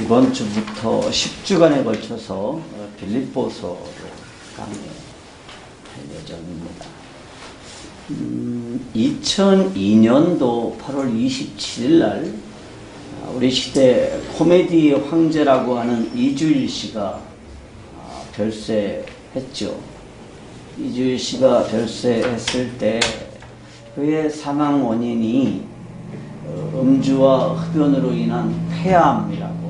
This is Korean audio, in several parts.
이번 주부터 10주간에 걸쳐서 빌립보서를 강의할 예정입니다. 2002년도 8월 27일 날 우리 시대 코미디 황제라고 하는 이주일 씨가 별세했죠. 이주일 씨가 별세했을 때 그의 사망 원인이 음주와 흡연으로 인한 폐암이라고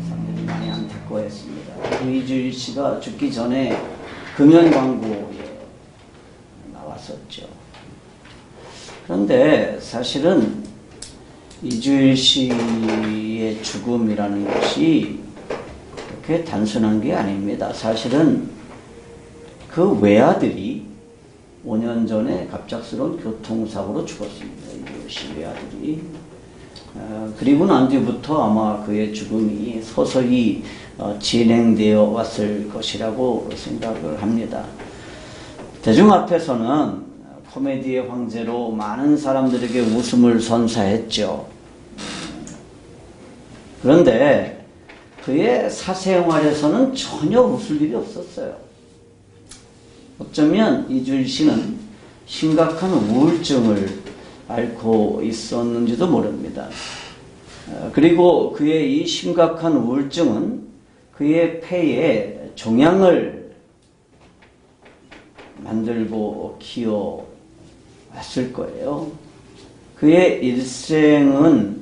사람들이 많이 안타까워했습니다. 이주일 씨가 죽기 전에 금연 광고에 나왔었죠. 그런데 사실은 이주일 씨의 죽음이라는 것이 그렇게 단순한 게 아닙니다. 사실은 그 외아들이 5년 전에 갑작스러운 교통사고로 죽었습니다. 이주일 씨 외아들이. 그리고 난 뒤부터 아마 그의 죽음이 서서히 진행되어 왔을 것이라고 생각을 합니다. 대중 앞에서는 코미디의 황제로 많은 사람들에게 웃음을 선사했죠. 그런데 그의 사생활에서는 전혀 웃을 일이 없었어요. 어쩌면 이주일 씨는 심각한 우울증을 앓고 있었는지도 모릅니다. 그리고 그의 이 심각한 우울증은 그의 폐에 종양을 만들고 키워왔을 거예요. 그의 일생은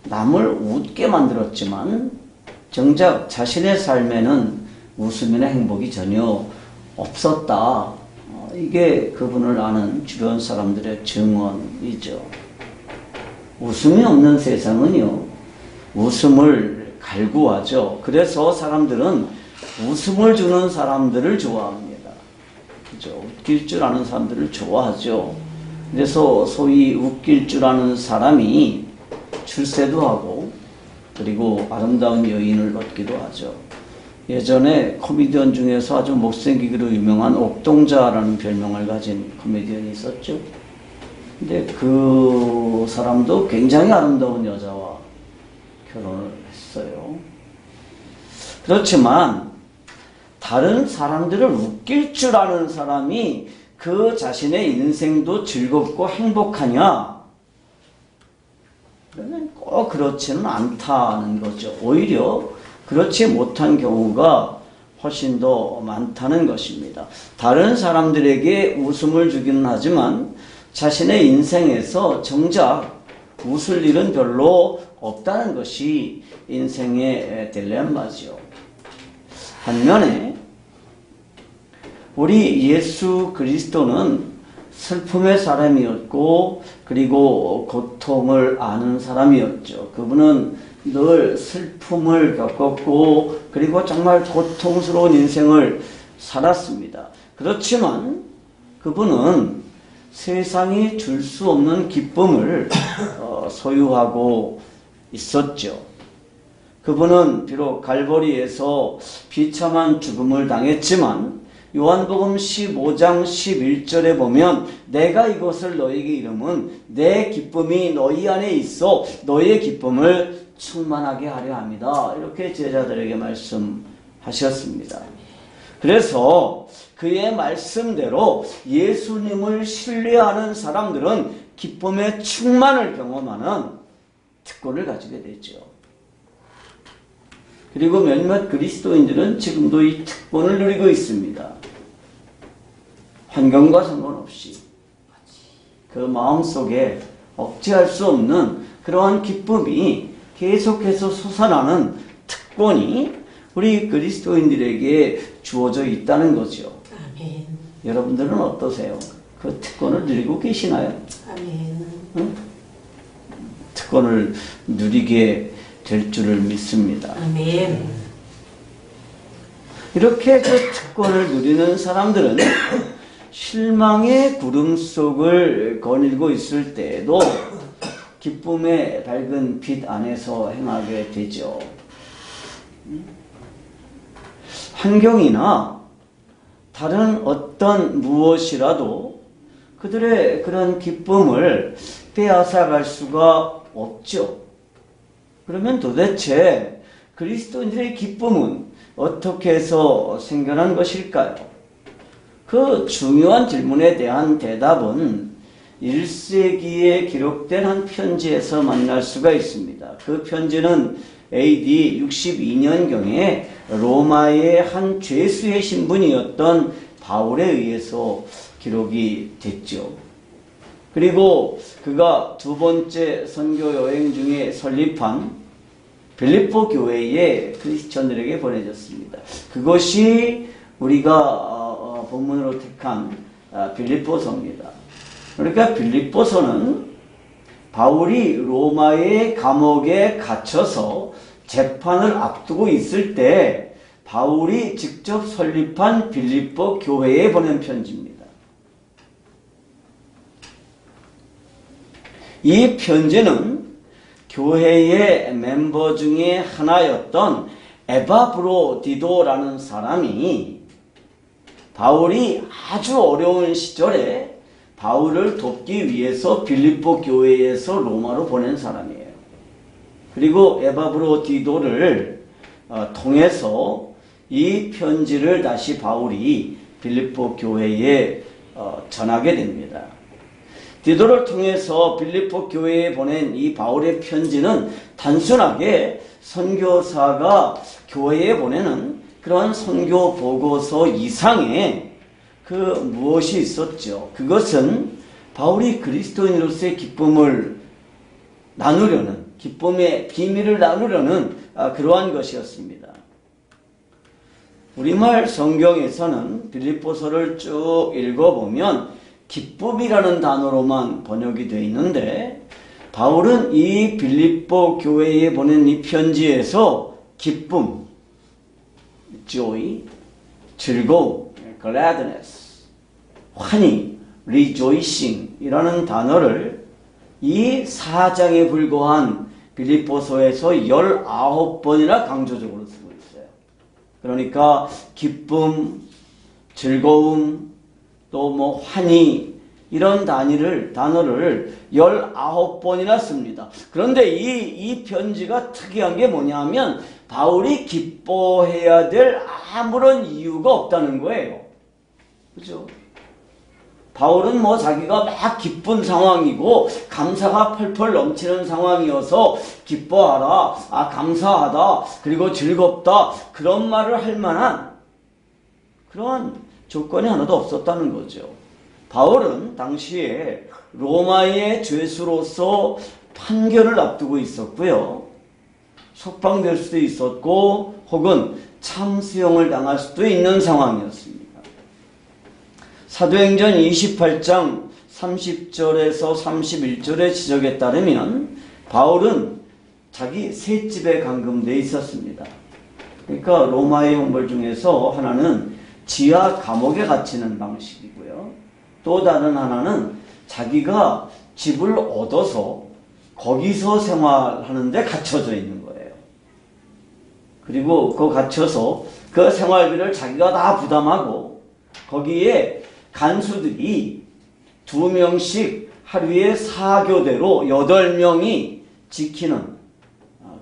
남을 웃게 만들었지만 정작 자신의 삶에는 웃음이나 행복이 전혀 없었다. 이게 그분을 아는 주변 사람들의 증언이죠. 웃음이 없는 세상은요, 웃음을 갈구하죠. 그래서 사람들은 웃음을 주는 사람들을 좋아합니다. 그죠? 웃길 줄 아는 사람들을 좋아하죠. 그래서 소위 웃길 줄 아는 사람이 출세도 하고, 그리고 아름다운 여인을 얻기도 하죠. 예전에 코미디언 중에서 아주 못생기기로 유명한 옥동자라는 별명을 가진 코미디언이 있었죠. 근데 그 사람도 굉장히 아름다운 여자와 결혼을 했어요. 그렇지만 다른 사람들을 웃길 줄 아는 사람이 그 자신의 인생도 즐겁고 행복하냐? 그러면 꼭 그렇지는 않다는 거죠. 오히려 그렇지 못한 경우가 훨씬 더 많다는 것입니다. 다른 사람들에게 웃음을 주기는 하지만 자신의 인생에서 정작 웃을 일은 별로 없다는 것이 인생의 딜레마죠. 반면에 우리 예수 그리스도는 슬픔의 사람이었고 그리고 고통을 아는 사람이었죠. 그분은 늘 슬픔을 겪었고 그리고 정말 고통스러운 인생을 살았습니다. 그렇지만 그분은 세상이 줄 수 없는 기쁨을 소유하고 있었죠. 그분은 비록 갈보리에서 비참한 죽음을 당했지만 요한복음 15장 11절에 보면 내가 이것을 너에게 이름은 내 기쁨이 너희 안에 있어 너의 기쁨을 충만하게 하려 합니다. 이렇게 제자들에게 말씀하셨습니다. 그래서 그의 말씀대로 예수님을 신뢰하는 사람들은 기쁨의 충만을 경험하는 특권을 가지게 되죠. 그리고 몇몇 그리스도인들은 지금도 이 특권을 누리고 있습니다. 환경과 상관없이 그 마음속에 억제할 수 없는 그러한 기쁨이 계속해서 솟아나는 특권이 우리 그리스도인들에게 주어져 있다는 거죠. 아멘. 여러분들은 어떠세요? 그 특권을 누리고 계시나요? 아멘. 응? 특권을 누리게 될 줄을 믿습니다. 아멘. 이렇게 그 특권을 누리는 사람들은 실망의 구름 속을 거닐고 있을 때에도 기쁨의 밝은 빛 안에서 행하게 되죠. 환경이나 다른 어떤 무엇이라도 그들의 그런 기쁨을 빼앗아갈 수가 없죠. 그러면 도대체 그리스도인들의 기쁨은 어떻게 해서 생겨난 것일까요? 그 중요한 질문에 대한 대답은 1세기에 기록된 한 편지에서 만날 수가 있습니다. 그 편지는 AD 62년경에 로마의 한 죄수의 신분이었던 바울에 의해서 기록이 됐죠. 그리고 그가 두 번째 선교 여행 중에 설립한 빌립보 교회에 크리스천들에게 보내졌습니다. 그것이 우리가 본문으로 택한 빌립보서입니다. 그러니까 빌립보서는 바울이 로마의 감옥에 갇혀서 재판을 앞두고 있을 때 바울이 직접 설립한 빌립보 교회에 보낸 편지입니다. 이 편지는 교회의 멤버 중에 하나였던 에바브로디도라는 사람이 바울이 아주 어려운 시절에 바울을 돕기 위해서 빌립보 교회에서 로마로 보낸 사람이에요. 그리고 에바브로디도를 통해서 이 편지를 다시 바울이 빌립보 교회에 전하게 됩니다. 디도를 통해서 빌립보 교회에 보낸 이 바울의 편지는 단순하게 선교사가 교회에 보내는 그런 선교 보고서 이상의 그 무엇이 있었죠. 그것은 바울이 그리스도인으로서의 기쁨을 나누려는, 기쁨의 비밀을 나누려는 그러한 것이었습니다. 우리말 성경에서는 빌립보서를 쭉 읽어보면 기쁨이라는 단어로만 번역이 되어 있는데 바울은 이 빌립보 교회에 보낸 이 편지에서 기쁨, joy, 즐거움, gladness, 환희, rejoicing 이라는 단어를 이 4장에 불과한 빌립보서에서 19번이나 강조적으로 쓰고 있어요. 그러니까 기쁨, 즐거움, 또 뭐 환희 이런 단어를 19번이나 씁니다. 그런데 이 편지가 특이한 게 뭐냐면 바울이 기뻐해야 될 아무런 이유가 없다는 거예요. 그죠? 바울은 뭐 자기가 막 기쁜 상황이고 감사가 펄펄 넘치는 상황이어서 기뻐하라, 감사하다, 그리고 즐겁다 그런 말을 할 만한 그런 조건이 하나도 없었다는 거죠. 바울은 당시에 로마의 죄수로서 판결을 앞두고 있었고요. 석방될 수도 있었고 혹은 참수형을 당할 수도 있는 상황이었습니다. 사도행전 28장 30절에서 31절의 지적에 따르면 바울은 자기 셋집에 감금되어 있었습니다. 그러니까 로마의 형벌 중에서 하나는 지하 감옥에 갇히는 방식이고요. 또 다른 하나는 자기가 집을 얻어서 거기서 생활하는데 갇혀져 있는 거예요. 그리고 그 갇혀서 그 생활비를 자기가 다 부담하고 거기에 간수들이 2명씩 하루에 4교대로 8명이 지키는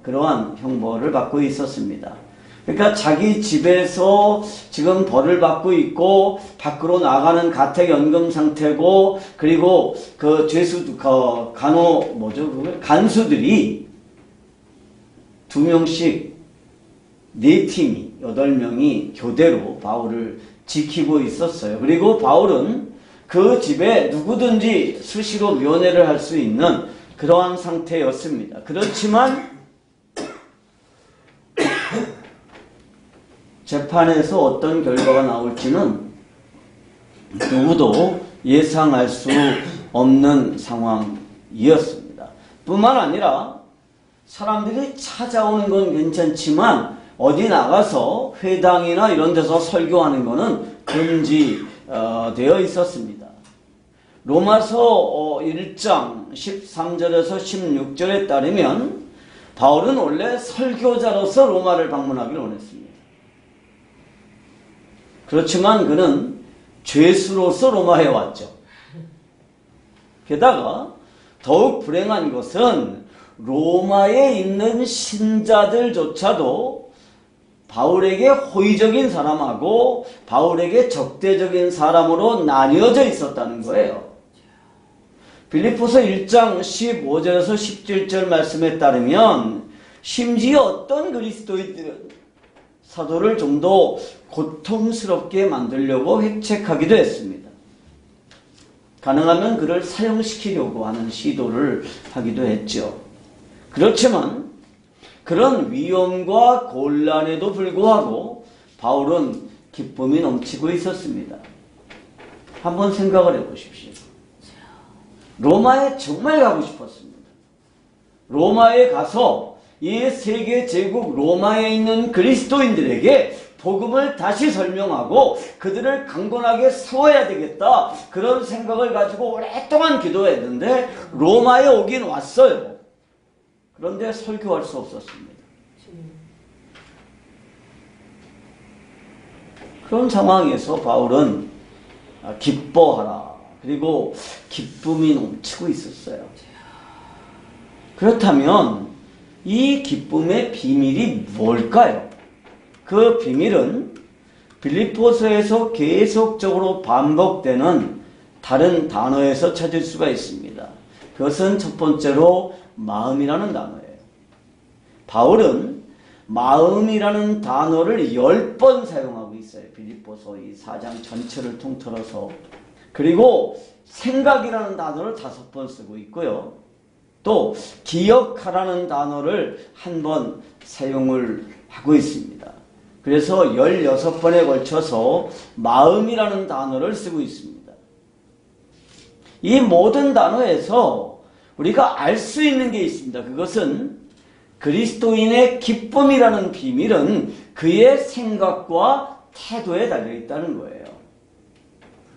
그러한 형벌을 받고 있었습니다. 그러니까 자기 집에서 지금 벌을 받고 있고 밖으로 나가는 가택연금 상태고 그리고 그 간수들이 2명씩 4팀이 8명이 교대로 바울을 지키고 있었어요. 그리고 바울은 그 집에 누구든지 수시로 면회를 할 수 있는 그러한 상태였습니다. 그렇지만 재판에서 어떤 결과가 나올지는 누구도 예상할 수 없는 상황이었습니다. 뿐만 아니라 사람들이 찾아오는 건 괜찮지만 어디 나가서 회당이나 이런 데서 설교하는 것은 금지되어 있었습니다. 로마서 1장 13절에서 16절에 따르면 바울은 원래 설교자로서 로마를 방문하기를 원했습니다. 그렇지만 그는 죄수로서 로마에 왔죠. 게다가 더욱 불행한 것은 로마에 있는 신자들조차도 바울에게 호의적인 사람하고 바울에게 적대적인 사람으로 나뉘어져 있었다는 거예요. 빌립보서 1장 15절에서 17절 말씀에 따르면 심지어 어떤 그리스도인들은 사도를 좀 더 고통스럽게 만들려고 획책하기도 했습니다. 가능하면 그를 사형시키려고 하는 시도를 하기도 했죠. 그렇지만 그런 위험과 곤란에도 불구하고 바울은 기쁨이 넘치고 있었습니다. 한번 생각을 해보십시오. 로마에 정말 가고 싶었습니다. 로마에 가서 이 세계 제국 로마에 있는 그리스도인들에게 복음을 다시 설명하고 그들을 강건하게 세워야 되겠다, 그런 생각을 가지고 오랫동안 기도했는데 로마에 오긴 왔어요. 그런데 설교할 수 없었습니다. 그런 상황에서 바울은 기뻐하라, 그리고 기쁨이 넘치고 있었어요. 그렇다면 이 기쁨의 비밀이 뭘까요? 그 비밀은 빌립보서에서 계속적으로 반복되는 다른 단어에서 찾을 수가 있습니다. 그것은 첫 번째로 마음이라는 단어예요. 바울은 마음이라는 단어를 10번 사용하고 있어요. 빌립보서 이 4장 전체를 통틀어서. 그리고 생각이라는 단어를 5번 쓰고 있고요. 또 기억하라는 단어를 1번 사용을 하고 있습니다. 그래서 16번에 걸쳐서 마음이라는 단어를 쓰고 있습니다. 이 모든 단어에서 우리가 알 수 있는 게 있습니다. 그것은 그리스도인의 기쁨이라는 비밀은 그의 생각과 태도에 달려있다는 거예요.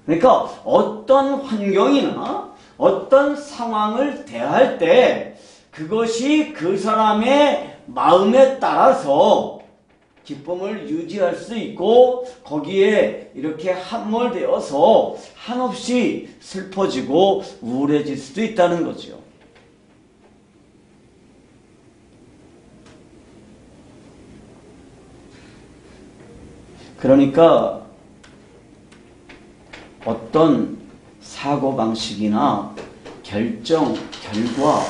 그러니까 어떤 환경이나 어떤 상황을 대할 때 그것이 그 사람의 마음에 따라서 기쁨을 유지할 수 있고 거기에 이렇게 함몰되어서 한없이 슬퍼지고 우울해질 수도 있다는 거죠. 그러니까 어떤 사고방식이나 결정, 결과,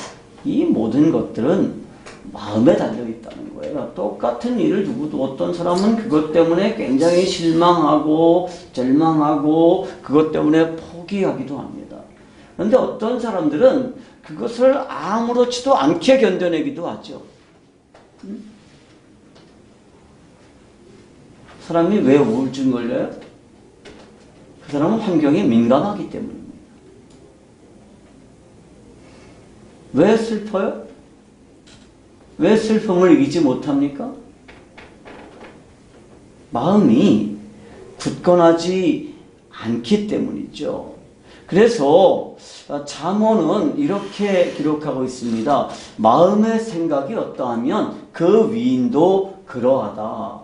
이 모든 것들은 마음에 달려있다는 거예요. 똑같은 일을 두고도 어떤 사람은 그것 때문에 굉장히 실망하고 절망하고 그것 때문에 포기하기도 합니다. 그런데 어떤 사람들은 그것을 아무렇지도 않게 견뎌내기도 하죠. 사람이 왜 우울증 걸려요? 그 사람은 환경에 민감하기 때문입니다. 왜 슬퍼요? 왜 슬픔을 이기지 못합니까? 마음이 굳건하지 않기 때문이죠. 그래서 잠언은 이렇게 기록하고 있습니다. 마음의 생각이 어떠하면 그 위인도 그러하다.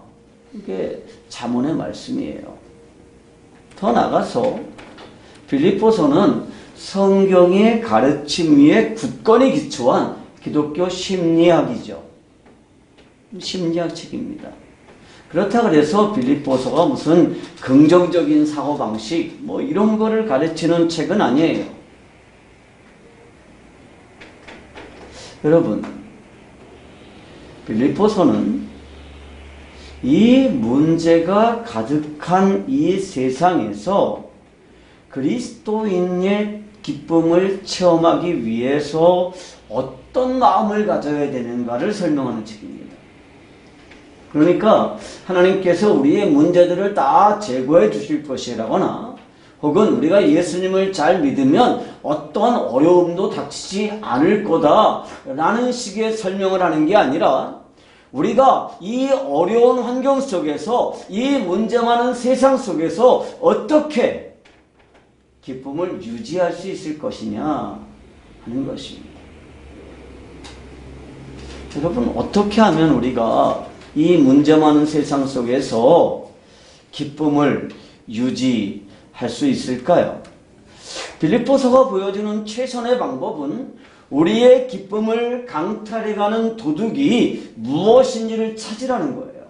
이게 잠언의 말씀이에요. 더 나가서 빌립보서는 성경의 가르침 위에 굳건히 기초한 기독교 심리학이죠. 심리학 책입니다. 그렇다고 해서 빌립보서가 무슨 긍정적인 사고방식 뭐 이런 거를 가르치는 책은 아니에요. 여러분, 빌립보서는 이 문제가 가득한 이 세상에서 그리스도인의 기쁨을 체험하기 위해서 어떤 마음을 가져야 되는가를 설명하는 책입니다. 그러니까 하나님께서 우리의 문제들을 다 제거해 주실 것이라거나 혹은 우리가 예수님을 잘 믿으면 어떠한 어려움도 닥치지 않을 거다라는 식의 설명을 하는 게 아니라 우리가 이 어려운 환경 속에서 이 문제 많은 세상 속에서 어떻게 기쁨을 유지할 수 있을 것이냐 하는 것입니다. 여러분, 어떻게 하면 우리가 이 문제 많은 세상 속에서 기쁨을 유지할 수 있을까요? 빌립보서가 보여주는 최선의 방법은 우리의 기쁨을 강탈해가는 도둑이 무엇인지를 찾으라는 거예요.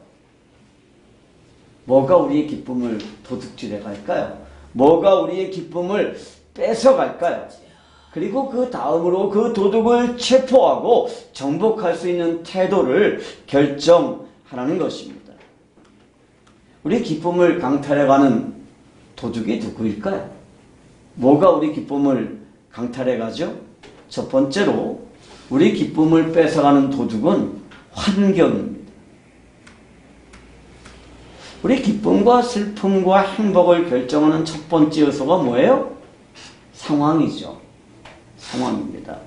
뭐가 우리의 기쁨을 도둑질해 갈까요? 뭐가 우리의 기쁨을 뺏어갈까요? 그리고 그 다음으로 그 도둑을 체포하고 정복할 수 있는 태도를 결정하라는 것입니다. 우리 기쁨을 강탈해가는 도둑이 누구일까요? 뭐가 우리 기쁨을 강탈해가죠? 첫 번째로 우리 기쁨을 뺏어가는 도둑은 환경입니다. 우리 기쁨과 슬픔과 행복을 결정하는 첫 번째 요소가 뭐예요? 상황이죠. 상황입니다.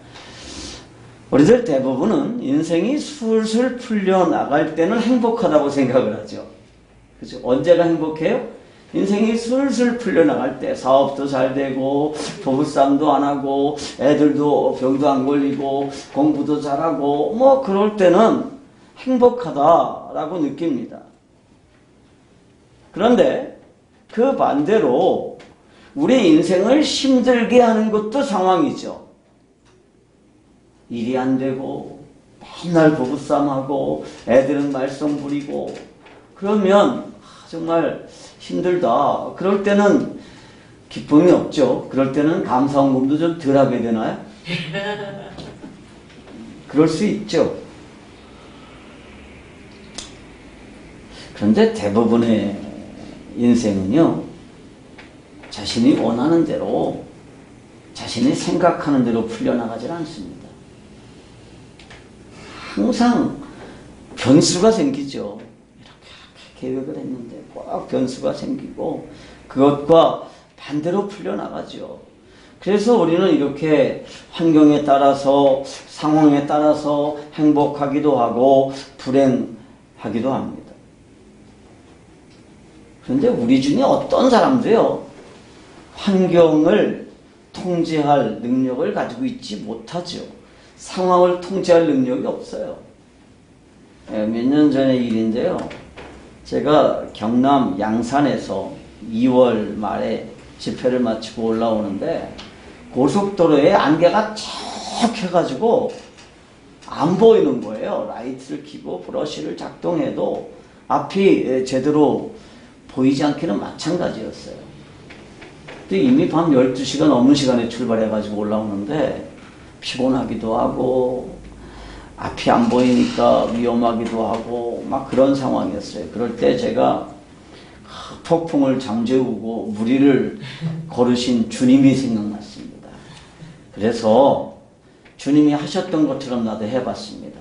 우리들 대부분은 인생이 술술 풀려나갈 때는 행복하다고 생각을 하죠. 그죠? 언제가 행복해요? 인생이 술술 풀려나갈 때, 사업도 잘 되고 부부싸움도 안 하고 애들도 병도 안 걸리고 공부도 잘하고 뭐 그럴 때는 행복하다라고 느낍니다. 그런데 그 반대로 우리 인생을 힘들게 하는 것도 상황이죠. 일이 안 되고 맨날 부부싸움하고 애들은 말썽 부리고 그러면 정말 힘들다. 그럴 때는 기쁨이 없죠. 그럴 때는 감사원금도 좀 덜 하게 되나요? 그럴 수 있죠. 그런데 대부분의 인생은요, 자신이 원하는 대로, 자신이 생각하는 대로 풀려나가질 않습니다. 항상 변수가 생기죠. 계획을 했는데 꼭 변수가 생기고 그것과 반대로 풀려나가죠. 그래서 우리는 이렇게 환경에 따라서 상황에 따라서 행복하기도 하고 불행하기도 합니다. 그런데 우리 중에 어떤 사람도요, 환경을 통제할 능력을 가지고 있지 못하죠. 상황을 통제할 능력이 없어요. 몇 년 전의 일인데요. 제가 경남 양산에서 2월 말에 집회를 마치고 올라오는데 고속도로에 안개가 쫙 해가지고 안 보이는 거예요. 라이트를 켜고 브러쉬를 작동해도 앞이 제대로 보이지 않기는 마찬가지였어요. 근데 이미 밤 12시가 넘는 시간에 출발해가지고 올라오는데 피곤하기도 하고 앞이 안 보이니까 위험하기도 하고 막 그런 상황이었어요. 그럴 때 제가 폭풍을 잠재우고 무리를 걸으신 주님이 생각났습니다. 그래서 주님이 하셨던 것처럼 나도 해봤습니다.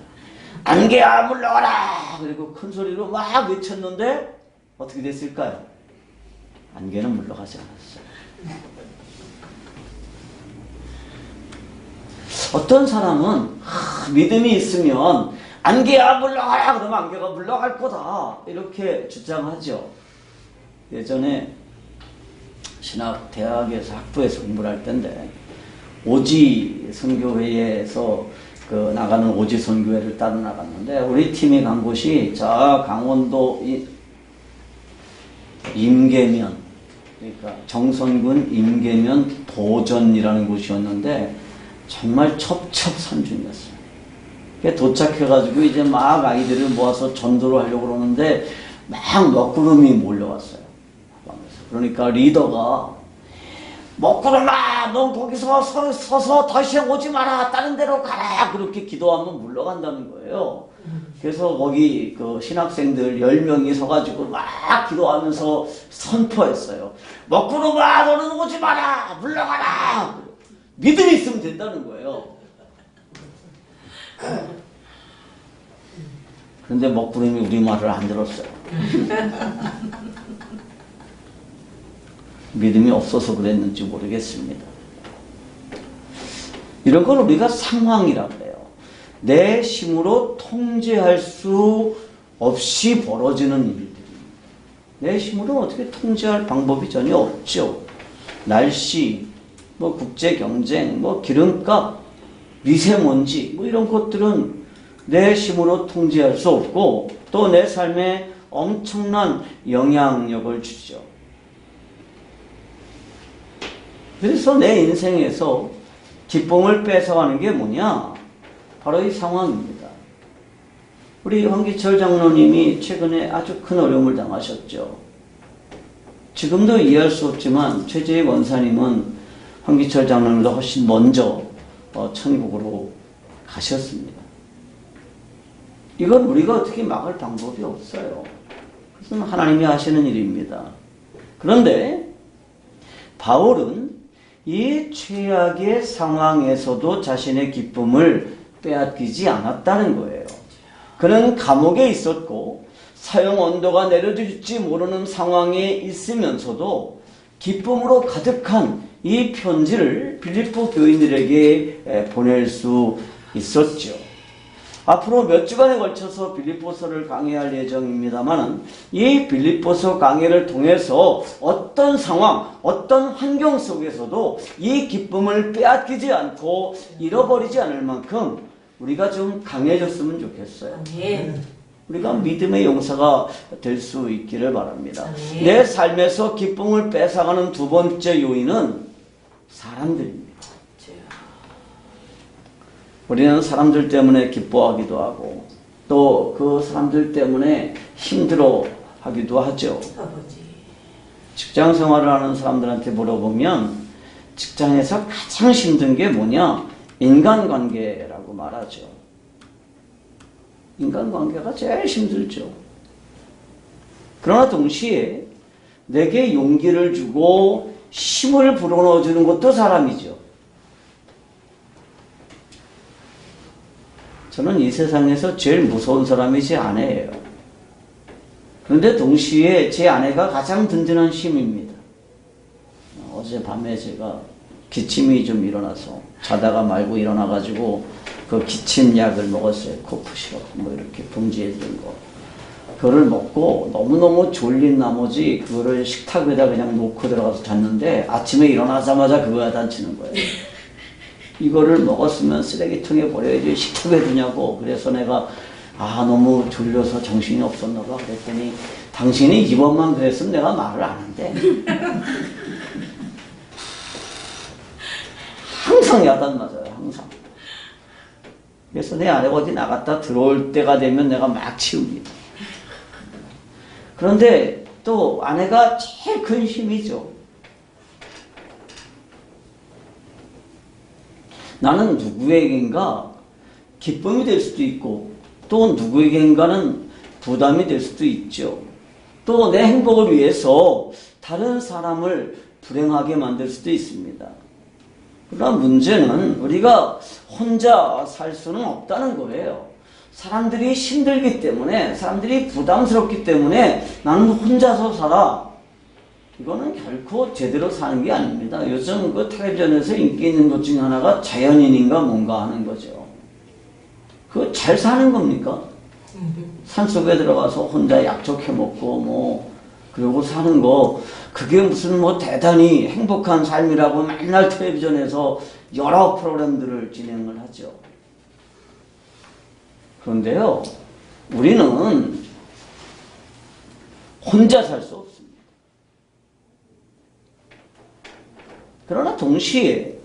안개야 물러가라! 그리고 큰 소리로 막 외쳤는데 어떻게 됐을까요? 안개는 물러가지 않았어요. 어떤 사람은 믿음이 있으면 안개야 물러가라 그러면 안개가 물러갈 거다 이렇게 주장하죠. 예전에 신학 대학에서 학부에서 공부를 할 때인데 오지 선교회에서 나가는 오지 선교회를 따로 나갔는데 우리 팀이 간 곳이 저 강원도 임계면, 그러니까 정선군 임계면 도전이라는 곳이었는데 정말 첩첩산중이었어요. 도착해가지고 이제 막 아이들을 모아서 전도를 하려고 그러는데 막 먹구름이 몰려왔어요. 그러니까 리더가 먹구름아, 넌 거기서 서서 더 이상 오지 마라, 다른 데로 가라, 그렇게 기도하면 물러간다는 거예요. 그래서 거기 신학생들 10명이 서가지고 막 기도하면서 선포했어요. 먹구름아, 너는 오지 마라, 물러가라. 믿음이 있으면 된다는 거예요. 그런데 먹구름이 우리 말을 안 들었어요. 믿음이 없어서 그랬는지 모르겠습니다. 이런 걸 우리가 상황이라고 해요. 내 힘으로 통제할 수 없이 벌어지는 일들입니다. 내 힘으로 어떻게 통제할 방법이 전혀 없죠. 날씨, 국제 경쟁, 기름값, 미세먼지, 이런 것들은 내 힘으로 통제할 수 없고 또 내 삶에 엄청난 영향력을 주죠. 그래서 내 인생에서 기쁨을 뺏어가는 게 뭐냐? 바로 이 상황입니다. 우리 황기철 장로님이 최근에 아주 큰 어려움을 당하셨죠. 지금도 이해할 수 없지만 최재희 원사님은 황기철 장로님보다 훨씬 먼저 천국으로 가셨습니다. 이건 우리가 어떻게 막을 방법이 없어요. 그것은 하나님이 하시는 일입니다. 그런데 바울은 이 최악의 상황에서도 자신의 기쁨을 빼앗기지 않았다는 거예요. 그는 감옥에 있었고 사형 언도가 내려질지 모르는 상황에 있으면서도 기쁨으로 가득한 이 편지를 빌립보 교인들에게 보낼 수 있었죠. 앞으로 몇 주간에 걸쳐서 빌립보서를 강해할 예정입니다만 이 빌립보서 강해를 통해서 어떤 상황, 어떤 환경 속에서도 이 기쁨을 빼앗기지 않고 잃어버리지 않을 만큼 우리가 좀 강해졌으면 좋겠어요. 우리가 믿음의 용사가 될 수 있기를 바랍니다. 내 삶에서 기쁨을 뺏어가는 두 번째 요인은 사람들입니다. 우리는 사람들 때문에 기뻐하기도 하고 또 그 사람들 때문에 힘들어하기도 하죠. 직장 생활을 하는 사람들한테 물어보면 직장에서 가장 힘든 게 뭐냐? 인간관계라고 말하죠. 인간관계가 제일 힘들죠. 그러나 동시에 내게 용기를 주고 힘을 불어넣어주는 것도 사람이죠. 저는 이 세상에서 제일 무서운 사람이 제 아내예요. 그런데 동시에 제 아내가 가장 든든한 힘입니다. 어젯밤에 제가 기침이 좀 일어나서 자다가 말고 일어나가지고 그 기침약을 먹었어요. 코프 시럽 뭐 이렇게 봉지에 든 거. 그거를 먹고 너무너무 졸린 나머지 그거를 식탁에다 그냥 놓고 들어가서 잤는데 아침에 일어나자마자 그거 야단치는 거예요. 이거를 먹었으면 쓰레기통에 버려야지 식탁에 두냐고. 그래서 내가 너무 졸려서 정신이 없었나 봐. 그랬더니 당신이 이번만 그랬으면 내가 말을 안 한대. 항상 야단 맞아요. 항상. 그래서 내 아내가 어디 나갔다 들어올 때가 되면 내가 막 치웁니다. 그런데 또 아내가 제일 큰 힘이죠. 나는 누구에겐가 기쁨이 될 수도 있고 또 누구에겐가는 부담이 될 수도 있죠. 또 내 행복을 위해서 다른 사람을 불행하게 만들 수도 있습니다. 그러나 문제는 우리가 혼자 살 수는 없다는 거예요. 사람들이 힘들기 때문에, 사람들이 부담스럽기 때문에 나는 혼자서 살아. 이거는 결코 제대로 사는 게 아닙니다. 요즘 그 텔레비전에서 인기 있는 것 중에 하나가 자연인인가 뭔가 하는 거죠. 그거 잘 사는 겁니까? 산속에 들어가서 혼자 약초해 먹고 그러고 사는 거, 그게 무슨 대단히 행복한 삶이라고 맨날 텔레비전에서 여러 프로그램들을 진행을 하죠. 그런데요, 우리는 혼자 살 수 없습니다. 그러나 동시에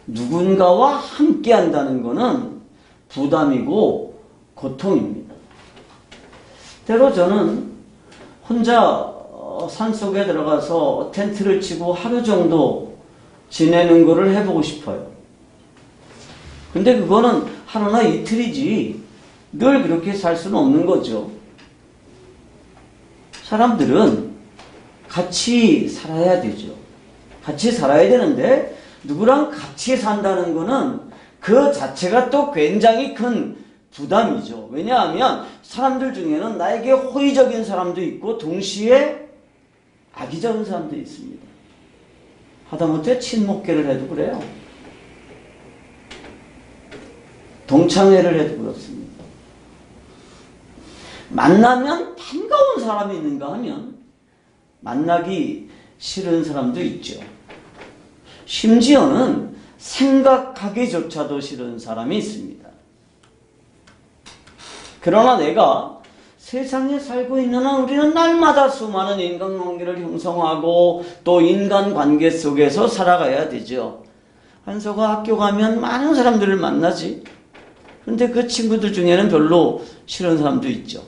누군가와 함께 한다는 것은 부담이고 고통입니다. 때로 저는 혼자 산속에 들어가서 텐트를 치고 하루 정도 지내는 거를 해보고 싶어요. 근데 그거는 하루나 이틀이지 늘 그렇게 살 수는 없는 거죠. 사람들은 같이 살아야 되죠. 같이 살아야 되는데 누구랑 같이 산다는 거는 그 자체가 또 굉장히 큰 부담이죠. 왜냐하면 사람들 중에는 나에게 호의적인 사람도 있고 동시에 악의적인 사람도 있습니다. 하다못해 친목계를 해도 그래요. 동창회를 해도 그렇습니다. 만나면 반가운 사람이 있는가 하면 만나기 싫은 사람도 있죠. 심지어는 생각하기조차도 싫은 사람이 있습니다. 그러나 내가 세상에 살고 있는 한 우리는 날마다 수많은 인간관계를 형성하고 또 인간관계 속에서 살아가야 되죠. 한서가 학교 가면 많은 사람들을 만나지. 그런데 그 친구들 중에는 별로 싫은 사람도 있죠.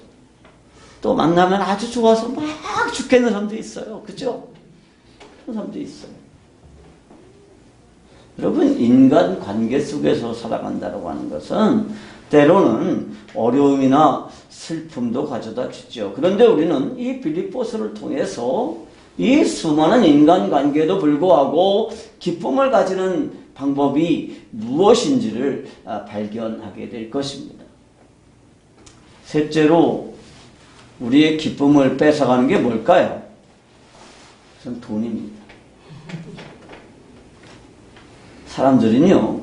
또 만나면 아주 좋아서 막 죽겠는 사람도 있어요. 그죠? 그런 사람도 있어요. 여러분, 인간 관계 속에서 살아간다고 하는 것은 때로는 어려움이나 슬픔도 가져다 주죠. 그런데 우리는 이 빌립보서를 통해서 이 수많은 인간관계에도 불구하고 기쁨을 가지는 방법이 무엇인지를 발견하게 될 것입니다. 셋째로 우리의 기쁨을 뺏어가는 게 뭘까요? 그건 돈입니다. 사람들은요,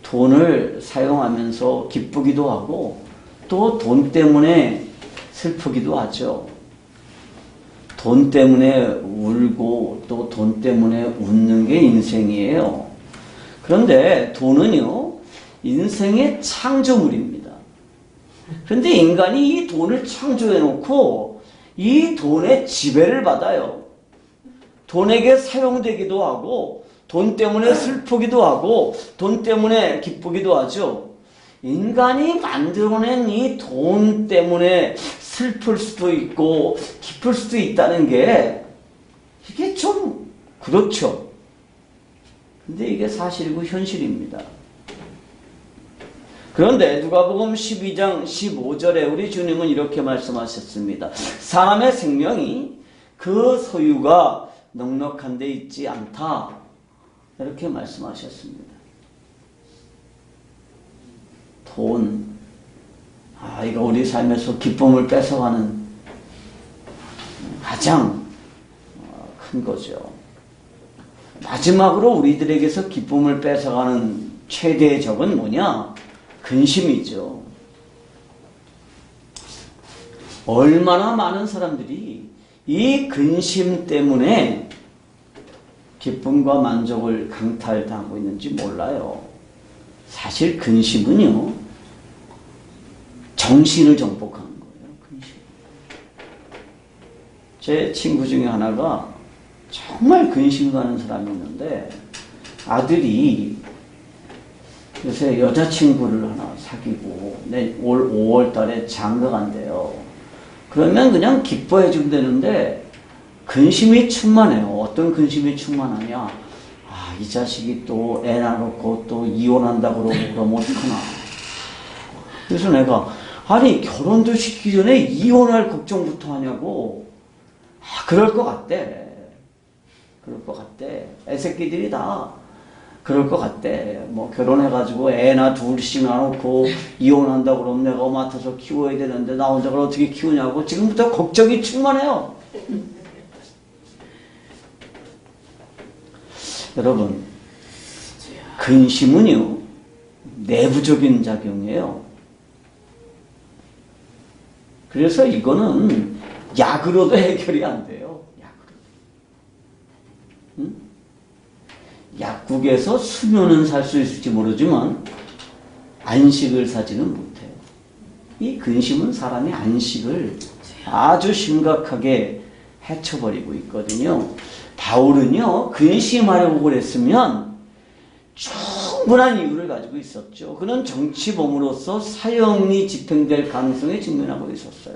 돈을 사용하면서 기쁘기도 하고 또 돈 때문에 슬프기도 하죠. 돈 때문에 울고 또 돈 때문에 웃는 게 인생이에요. 그런데 돈은요, 인생의 창조물입니다. 그런데 인간이 이 돈을 창조해놓고 이 돈의 지배를 받아요. 돈에게 사용되기도 하고 돈 때문에 슬프기도 하고 돈 때문에 기쁘기도 하죠. 인간이 만들어낸 이 돈 때문에 슬플 수도 있고 기쁠 수도 있다는 게 이게 좀 그렇죠. 근데 이게 사실이고 현실입니다. 그런데 누가복음 12장 15절에 우리 주님은 이렇게 말씀하셨습니다. 사람의 생명이 그 소유가 넉넉한 데 있지 않다. 이렇게 말씀하셨습니다. 돈, 이거 우리 삶에서 기쁨을 뺏어가는 가장 큰 거죠. 마지막으로 우리들에게서 기쁨을 뺏어가는 최대의 적은 뭐냐? 근심이죠. 얼마나 많은 사람들이 이 근심 때문에 기쁨과 만족을 강탈당하고 있는지 몰라요. 사실 근심은요, 정신을 정복하는 거예요. 근심. 제 친구 중에 하나가 정말 근심 가는 사람이 있는데 아들이 요새 여자친구를 하나 사귀고 올 5월 달에 장가 간대요. 그러면 그냥 기뻐해 주면 되는데 근심이 충만해요. 어떤 근심이 충만하냐? 이 자식이 또 애 낳고 또 이혼한다고 그러고 그러면 어떡하나. 그래서 내가 아니 결혼도 시키기 전에 이혼할 걱정부터 하냐고. 그럴 것 같대. 그럴 것 같대. 애새끼들이 다 그럴 것 같대. 뭐 결혼해가지고 애나 둘씩 낳고 이혼한다고 그러면 내가 맡아서 키워야 되는데 나 혼자 그걸 어떻게 키우냐고 지금부터 걱정이 충만해요. 여러분, 근심은요, 내부적인 작용이에요. 그래서 이거는 약으로도 해결이 안 돼요. 약으로. 약국에서 수면은 살 수 있을지 모르지만 안식을 사지는 못해요. 이 근심은 사람의 안식을 아주 심각하게 해쳐버리고 있거든요. 바울은요, 근심하려고 그랬으면 충분한 이유를 가지고 있었죠. 그는 정치범으로서 사형이 집행될 가능성에 직면하고 있었어요.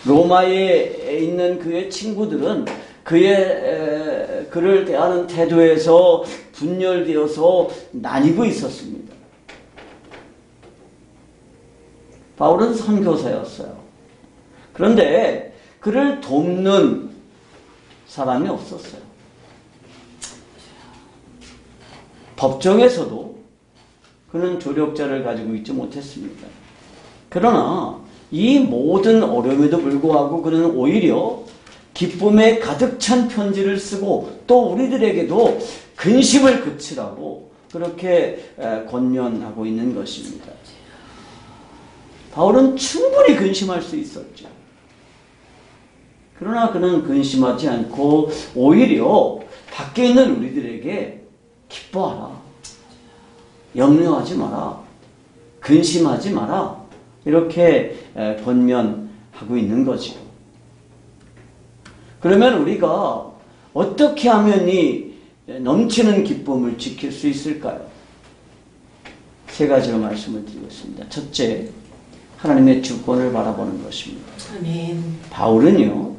로마에 있는 그의 친구들은 그를 대하는 태도에서 분열되어서 나뉘고 있었습니다. 바울은 선교사였어요. 그런데 그를 돕는 사람이 없었어요. 법정에서도 그는 조력자를 가지고 있지 못했습니다. 그러나 이 모든 어려움에도 불구하고 그는 오히려 기쁨에 가득 찬 편지를 쓰고 또 우리들에게도 근심을 그치라고 그렇게 권면하고 있는 것입니다. 바울은 충분히 근심할 수 있었죠. 그러나 그는 근심하지 않고 오히려 밖에 있는 우리들에게 기뻐하라. 염려하지 마라. 근심하지 마라. 이렇게 권면하고 있는 거죠. 그러면 우리가 어떻게 하면 이 넘치는 기쁨을 지킬 수 있을까요? 세 가지로 말씀을 드리겠습니다. 첫째, 하나님의 주권을 바라보는 것입니다. 아멘. 바울은요,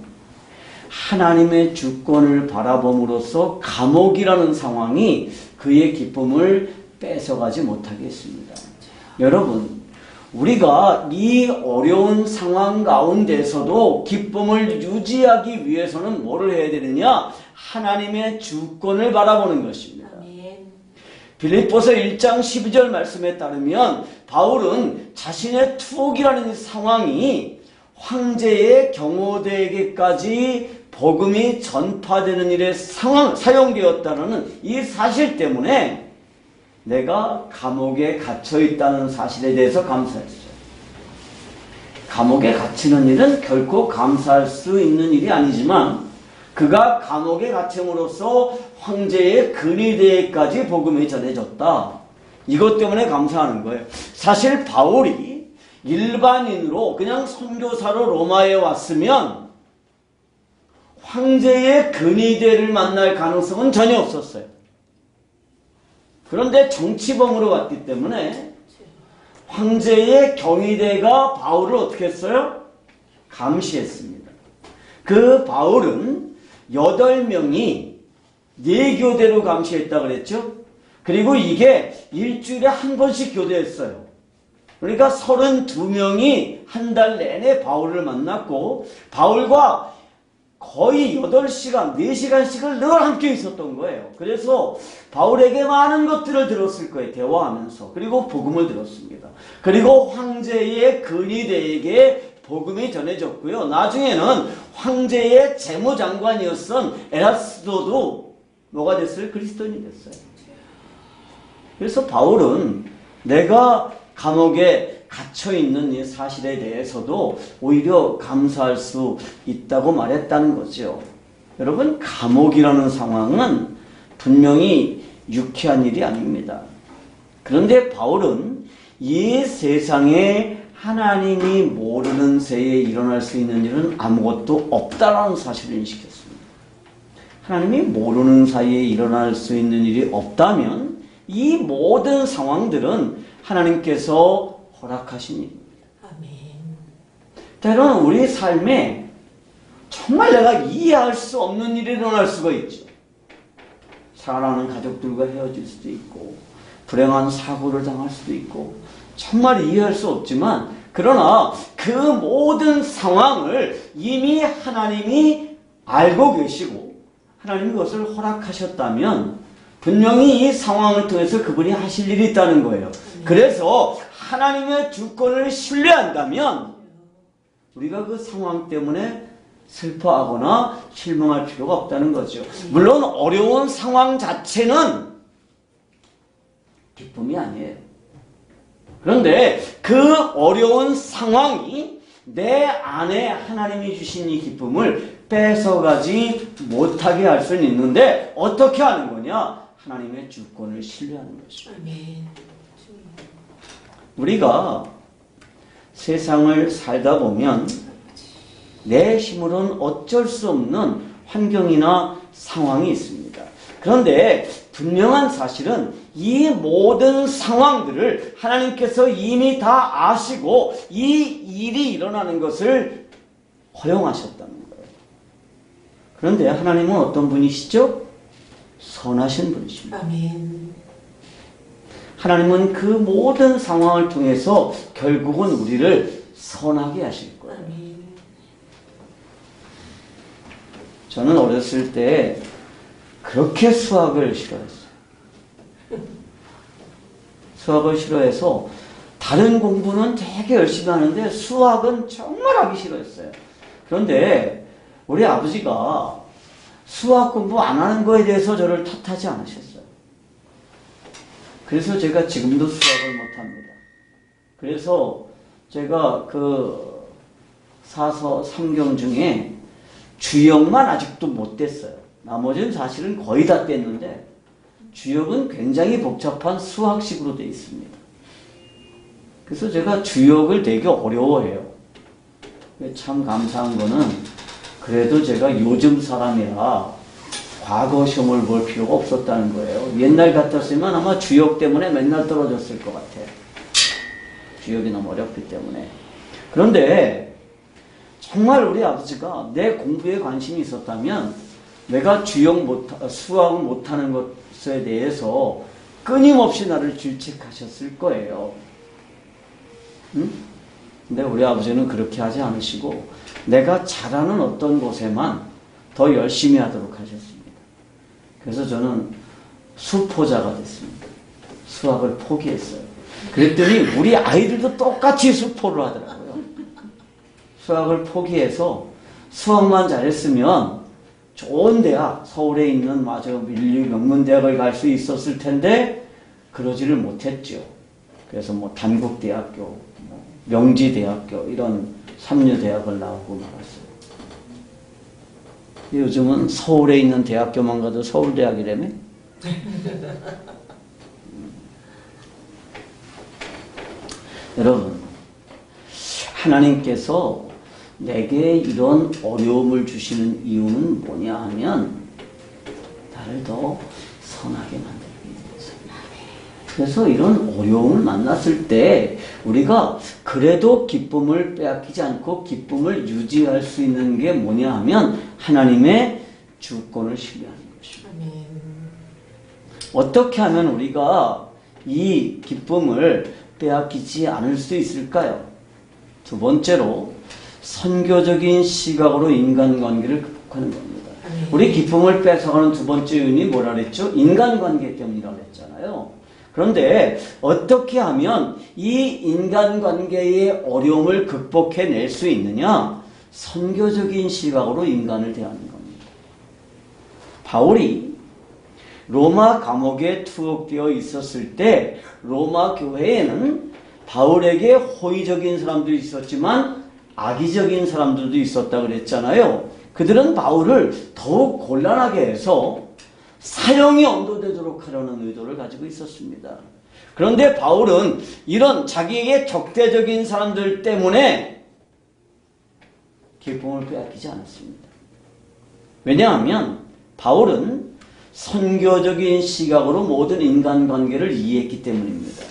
하나님의 주권을 바라봄으로써 감옥이라는 상황이 그의 기쁨을 뺏어가지 못하게 했습니다. 여러분, 우리가 이 어려운 상황 가운데서도 기쁨을 유지하기 위해서는 뭐를 해야 되느냐? 하나님의 주권을 바라보는 것입니다. 아멘. 빌립보서 1장 12절 말씀에 따르면 바울은 자신의 투옥이라는 상황이 황제의 경호대에게까지 복음이 전파되는 일에 사용되었다는 이 사실 때문에 내가 감옥에 갇혀 있다는 사실에 대해서 감사했어요. 감옥에 갇히는 일은 결코 감사할 수 있는 일이 아니지만 그가 감옥에 갇힘으로써 황제의 근위대에까지 복음이 전해졌다. 이것 때문에 감사하는 거예요. 사실 바울이 일반인으로 그냥 선교사로 로마에 왔으면 황제의 근위대를 만날 가능성은 전혀 없었어요. 그런데 정치범으로 왔기 때문에 황제의 경위대가 바울을 어떻게 했어요? 감시했습니다. 그 바울은 8명이 내교대로 감시했다고 그랬죠? 그리고 이게 일주일에 한 번씩 교대했어요. 그러니까 32명이 한 달 내내 바울을 만났고 바울과 거의 8시간, 4시간씩을 늘 함께 있었던 거예요. 그래서 바울에게 많은 것들을 들었을 거예요. 대화하면서. 그리고 복음을 들었습니다. 그리고 황제의 근위대에게 복음이 전해졌고요. 나중에는 황제의 재무장관이었던 에라스도도 뭐가 됐어요? 그리스도인이 됐어요. 그래서 바울은 내가 감옥에 갇혀있는 이 사실에 대해서도 오히려 감사할 수 있다고 말했다는 거죠. 여러분, 감옥이라는 상황은 분명히 유쾌한 일이 아닙니다. 그런데 바울은 이 세상에 하나님이 모르는 새에 일어날 수 있는 일은 아무것도 없다라는 사실을 인식했습니다. 하나님이 모르는 사이에 일어날 수 있는 일이 없다면 이 모든 상황들은 하나님께서 허락하신 일입니다. 아멘. 때로는 우리 삶에 정말 내가 이해할 수 없는 일이 일어날 수가 있죠. 사랑하는 가족들과 헤어질 수도 있고 불행한 사고를 당할 수도 있고 정말 이해할 수 없지만 그러나 그 모든 상황을 이미 하나님이 알고 계시고 하나님이 그것을 허락하셨다면 분명히 이 상황을 통해서 그분이 하실 일이 있다는 거예요. 그래서 하나님의 주권을 신뢰한다면 우리가 그 상황 때문에 슬퍼하거나 실망할 필요가 없다는 거죠. 물론 어려운 상황 자체는 기쁨이 아니에요. 그런데 그 어려운 상황이 내 안에 하나님이 주신 이 기쁨을 뺏어가지 못하게 할 수는 있는데 어떻게 하는 거냐? 하나님의 주권을 신뢰하는 것이죠. 아멘. 우리가 세상을 살다 보면 내 힘으로는 어쩔 수 없는 환경이나 상황이 있습니다. 그런데 분명한 사실은 이 모든 상황들을 하나님께서 이미 다 아시고 이 일이 일어나는 것을 허용하셨다는 거예요. 그런데 하나님은 어떤 분이시죠? 선하신 분이십니다. 아멘. 하나님은 그 모든 상황을 통해서 결국은 우리를 선하게 하실 거예요. 아멘. 저는 어렸을 때 그렇게 수학을 싫어했어요. 수학을 싫어해서 다른 공부는 되게 열심히 하는데 수학은 정말 하기 싫어했어요. 그런데 우리 아버지가 수학 공부 안 하는 거에 대해서 저를 탓하지 않으셨어요. 그래서 제가 지금도 수학을 못합니다. 그래서 제가 그 사서 3경 중에 주역만 아직도 못 뗐어요. 나머지는 사실은 거의 다 뗐는데 주역은 굉장히 복잡한 수학식으로 되어 있습니다. 그래서 제가 주역을 되게 어려워해요. 참 감사한 거는 그래도 제가 요즘 사람이라 과거 시험을 볼 필요가 없었다는 거예요. 옛날 같았으면 아마 주역 때문에 맨날 떨어졌을 것 같아요. 주역이 너무 어렵기 때문에. 그런데 정말 우리 아버지가 내 공부에 관심이 있었다면 내가 수학을 못하는 것에 대해서 끊임없이 나를 질책하셨을 거예요. 응? 근데 우리 아버지는 그렇게 하지 않으시고 내가 잘하는 어떤 곳에만 더 열심히 하도록 하셨습니다. 그래서 저는 수포자가 됐습니다. 수학을 포기했어요. 그랬더니 우리 아이들도 똑같이 수포를 하더라고요. 수학을 포기해서 수학만 잘했으면 좋은 대학, 서울에 있는 인류 명문대학을 갈 수 있었을 텐데 그러지를 못했죠. 그래서 단국대학교, 명지대학교 이런 삼류대학을 나오고 말았어요. 요즘은 서울에 있는 대학교만 가도 서울대학이라며? 여러분, 하나님께서 내게 이런 어려움을 주시는 이유는 뭐냐 하면 나를 더 선하게 만들기 위해서. 그래서 이런 어려움을 만났을 때 우리가 그래도 기쁨을 빼앗기지 않고 기쁨을 유지할 수 있는 게 뭐냐 하면 하나님의 주권을 신뢰하는 것입니다. 어떻게 하면 우리가 이 기쁨을 빼앗기지 않을 수 있을까요? 두 번째로 선교적인 시각으로 인간관계를 극복하는 겁니다. 우리 기쁨을 뺏어가는 두 번째 요인이 뭐라 그랬죠? 인간관계 때문이라고 그랬잖아요. 그런데 어떻게 하면 이 인간관계의 어려움을 극복해낼 수 있느냐? 선교적인 시각으로 인간을 대하는 겁니다. 바울이 로마 감옥에 투옥되어 있었을 때 로마 교회에는 바울에게 호의적인 사람도 있었지만 악의적인 사람들도 있었다 그랬잖아요. 그들은 바울을 더욱 곤란하게 해서 사형이 언도되도록 하려는 의도를 가지고 있었습니다. 그런데 바울은 이런 자기에게 적대적인 사람들 때문에 기쁨을 빼앗기지 않았습니다. 왜냐하면 바울은 선교적인 시각으로 모든 인간관계를 이해했기 때문입니다.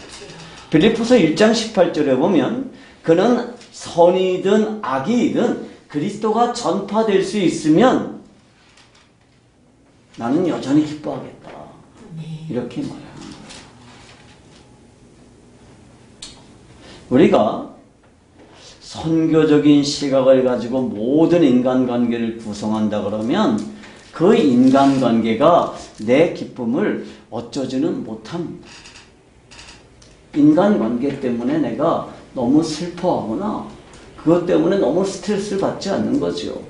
빌립보서 1장 18절에 보면 그는 선이든 악이든 그리스도가 전파될 수 있으면 나는 여전히 기뻐하겠다. 이렇게 말합니다. 우리가 선교적인 시각을 가지고 모든 인간관계를 구성한다 그러면 그 인간관계가 내 기쁨을 어쩌지는 못합니다. 인간관계 때문에 내가 너무 슬퍼하거나 그것 때문에 너무 스트레스를 받지 않는 거죠.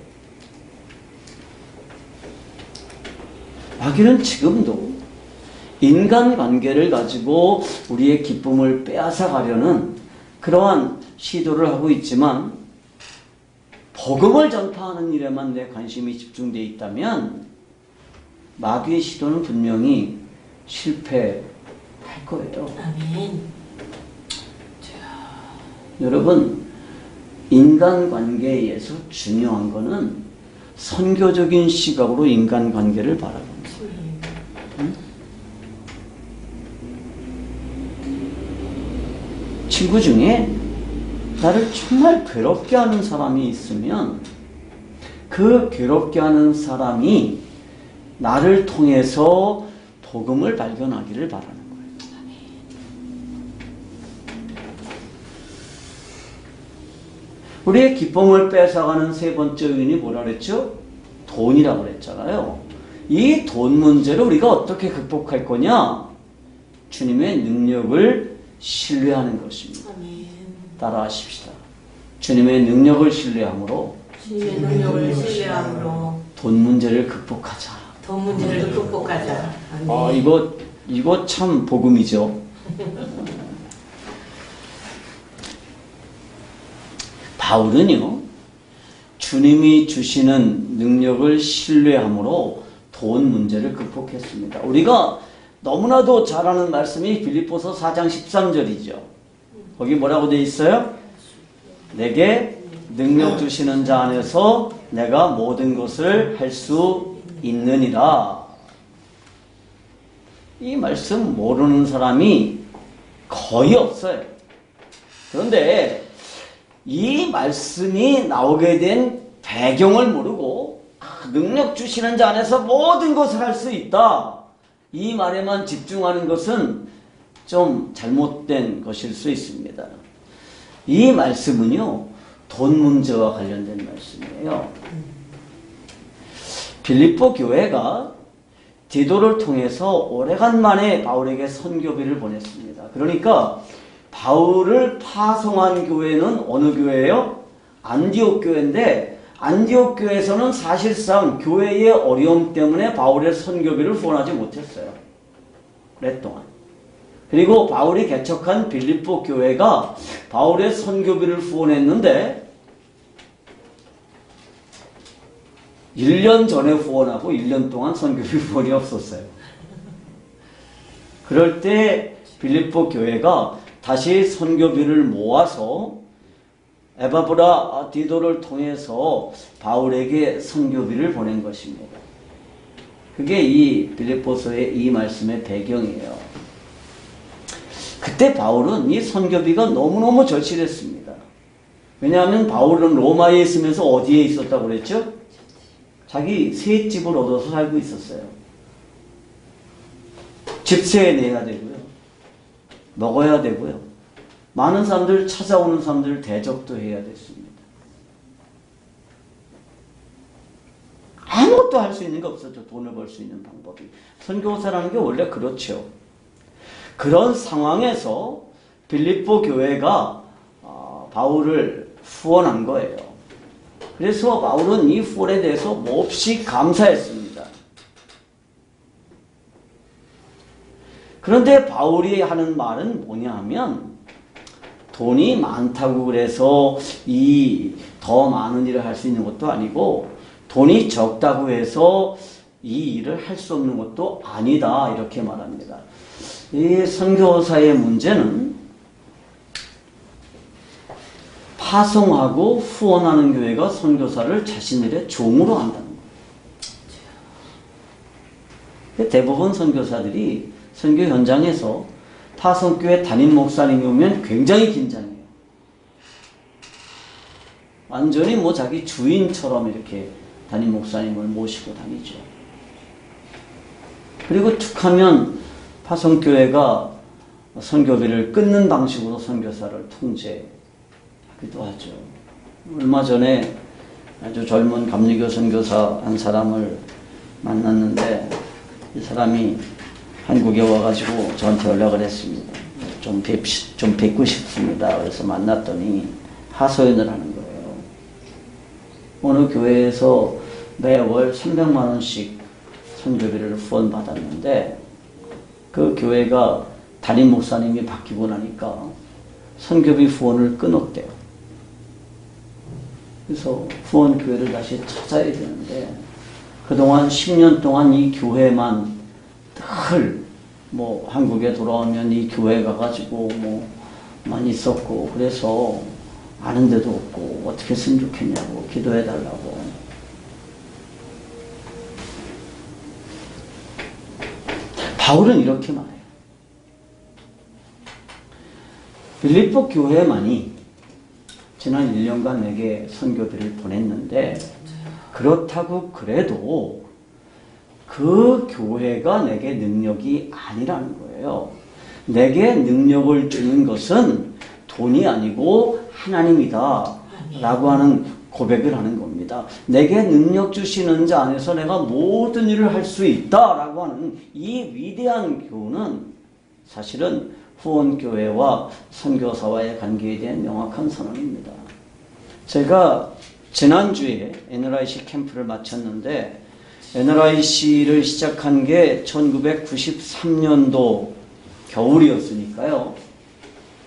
마귀는 지금도 인간관계를 가지고 우리의 기쁨을 빼앗아 가려는 그러한 시도를 하고 있지만 복음을 전파하는 일에만 내 관심이 집중되어 있다면 마귀의 시도는 분명히 실패할 거예요. 아멘. 여러분, 인간관계에서 중요한 거는 선교적인 시각으로 인간관계를 바라보는 거예요. 응? 친구 중에 나를 정말 괴롭게 하는 사람이 있으면 그 괴롭게 하는 사람이 나를 통해서 복음을 발견하기를 바라는 거예요. 우리의 기쁨을 뺏어가는 세 번째 요인이 뭐라 그랬죠? 돈이라고 그랬잖아요. 이 돈 문제를 우리가 어떻게 극복할 거냐? 주님의 능력을 신뢰하는 것입니다. 따라하십시다. 주님의 능력을 신뢰함으로 주님의 능력을 신뢰함으로 돈 문제를 극복하자. 돈 문제를 극복하자. 아, 이거 참 복음이죠. 바울은요, 주님이 주시는 능력을 신뢰함으로 돈 문제를 극복했습니다. 우리가 너무나도 잘 아는 말씀이 빌립보서 4장 13절이죠. 거기 뭐라고 되어 있어요? 내게 능력 주시는 자 안에서 내가 모든 것을 할 수 있느니라. 이 말씀 모르는 사람이 거의 없어요. 그런데 이 말씀이 나오게 된 배경을 모르고 능력 주시는 자 안에서 모든 것을 할 수 있다, 이 말에만 집중하는 것은 좀 잘못된 것일 수 있습니다. 이 말씀은요, 돈 문제와 관련된 말씀이에요. 빌립보 교회가 디도를 통해서 오래간만에 바울에게 선교비를 보냈습니다. 그러니까 바울을 파송한 교회는 어느 교회예요? 안디옥 교회인데, 안디옥 교회에서는 사실상 교회의 어려움 때문에 바울의 선교비를 후원하지 못했어요. 오랫동안. 그리고 바울이 개척한 빌립보 교회가 바울의 선교비를 후원했는데 1년 전에 후원하고 1년 동안 선교비 후원이 없었어요. 그럴 때 빌립보 교회가 다시 선교비를 모아서 에바브라 디도를 통해서 바울에게 선교비를 보낸 것입니다. 그게 이 빌립보서의 이 말씀의 배경이에요. 그때 바울은 이 선교비가 너무너무 절실했습니다. 왜냐하면 바울은 로마에 있으면서 어디에 있었다고 그랬죠? 자기 새 집을 얻어서 살고 있었어요. 집세 내야 되고요. 먹어야 되고요. 많은 사람들, 찾아오는 사람들 대접도 해야 됐습니다. 아무것도 할 수 있는 게 없었죠. 돈을 벌 수 있는 방법이. 선교사라는 게 원래 그렇죠. 그런 상황에서 빌립보 교회가 바울을 후원한 거예요. 그래서 바울은 이 후원에 대해서 몹시 감사했습니다. 그런데 바울이 하는 말은 뭐냐 하면, 돈이 많다고 그래서 이 더 많은 일을 할 수 있는 것도 아니고, 돈이 적다고 해서 이 일을 할 수 없는 것도 아니다, 이렇게 말합니다. 이 선교사의 문제는 파송하고 후원하는 교회가 선교사를 자신들의 종으로 한다는 거예요. 대부분 선교사들이 선교 현장에서 파송교회 담임 목사님이 오면 굉장히 긴장해요. 완전히 뭐 자기 주인처럼 이렇게 담임 목사님을 모시고 다니죠. 그리고 툭 하면 파송교회가 선교비를 끊는 방식으로 선교사를 통제하기도 하죠. 얼마 전에 아주 젊은 감리교 선교사 한 사람을 만났는데, 이 사람이 한국에 와가지고 저한테 연락을 했습니다. 좀 뵙고 싶습니다. 그래서 만났더니 하소연을 하는 거예요. 어느 교회에서 매월 300만 원씩 선교비를 후원받았는데, 그 교회가 담임 목사님이 바뀌고 나니까 선교비 후원을 끊었대요. 그래서 후원 교회를 다시 찾아야 되는데, 그동안 10년 동안 이 교회만 늘 뭐 한국에 돌아오면 이 교회 가가지고 뭐만 있었고, 그래서 아는 데도 없고 어떻게 했으면 좋겠냐고 기도해 달라고. 바울은 이렇게 말해요. 빌립보 교회만이 지난 1년간 내게 선교비를 보냈는데, 그렇다고 그래도 그 교회가 내게 능력이 아니라는 거예요. 내게 능력을 주는 것은 돈이 아니고 하나님이다 라고 하는 고백을 하는 겁니다. 내게 능력 주시는 자 안에서 내가 모든 일을 할 수 있다 라고 하는 이 위대한 교훈은 사실은 후원교회와 선교사와의 관계에 대한 명확한 선언입니다. 제가 지난주에 NRIC 캠프를 마쳤는데, NRIC를 시작한 게 1993년도 겨울이었으니까요.